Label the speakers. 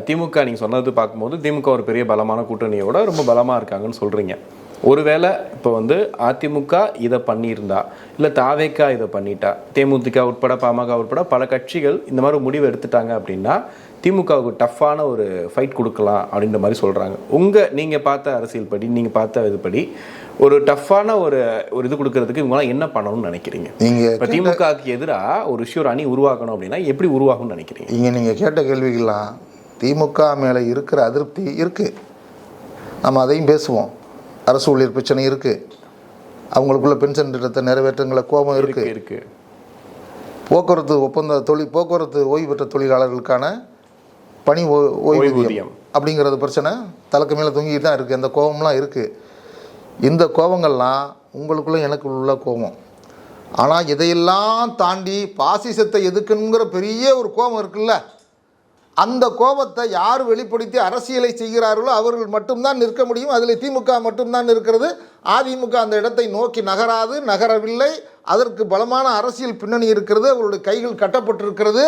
Speaker 1: திமுக நீங்கள் சொன்னது பார்க்கும்போது திமுக ஒரு பெரிய பலமான கூட்டணியோட ரொம்ப பலமாக இருக்காங்கன்னு சொல்கிறீங்க. ஒருவேளை இப்போ வந்து அதிமுக இதை பண்ணியிருந்தா, இல்லை தாவேக்கா இதை பண்ணிட்டா, தேமுதிக உட்பட பாமக உட்பட பல கட்சிகள் இந்த மாதிரி முடிவு எடுத்துட்டாங்க அப்படின்னா திமுகவுக்கு டஃப்பான ஒரு ஃபைட் கொடுக்கலாம் அப்படின்ற மாதிரி சொல்கிறாங்க. நீங்கள் பார்த்த அரசியல் படி, நீங்கள் பார்த்த இதுபடி ஒரு டஃப்பான ஒரு இது கொடுக்கறதுக்கு இவங்களாம் என்ன பண்ணணும்னு நினைக்கிறீங்க? இப்போ திமுகவுக்கு எதிராக ஒரு ஷூர் அணி உருவாக்கணும் அப்படின்னா எப்படி உருவாகும்னு நினைக்கிறீங்க?
Speaker 2: நீங்கள் கேட்ட கேள்விகள்லாம் திமுக மேலே இருக்கிற அதிருப்தி இருக்குது, நம்ம அதையும் பேசுவோம். அரசு ஊழியர் பிரச்சனை இருக்குது, அவங்களுக்குள்ள பென்ஷன் திட்டத்தை நிறைவேற்றங்கள கோபம் இருக்குது, போக்குவரத்து ஒப்பந்த போக்குவரத்து ஓய்வு பெற்ற தொழிலாளர்களுக்கான பணி ஓய்வூதியம் அப்படிங்கிறது பிரச்சனை தலைக்கு மேலே தொங்கிட்டு தான் இருக்குது. அந்த கோபம்லாம் இருக்குது. இந்த கோபங்கள்லாம் உங்களுக்குள்ள எனக்கு உள்ள கோபம். ஆனால் இதையெல்லாம் தாண்டி பாசிசத்தை எதுக்குங்கிற பெரிய ஒரு கோபம் இருக்குல்ல, அந்த கோபத்தை யார் வெளிப்படுத்தி அரசியலை செய்கிறார்களோ அவர்கள் மட்டும்தான் நிற்க முடியும். அதில் திமுக மட்டும்தான் இருக்கிறது. அதிமுக அந்த இடத்தை நோக்கி நகரவில்லை. அதற்கு பலமான அரசியல் பின்னணி இருக்கிறது, அவருடைய கைகள் கட்டப்பட்டிருக்கிறது.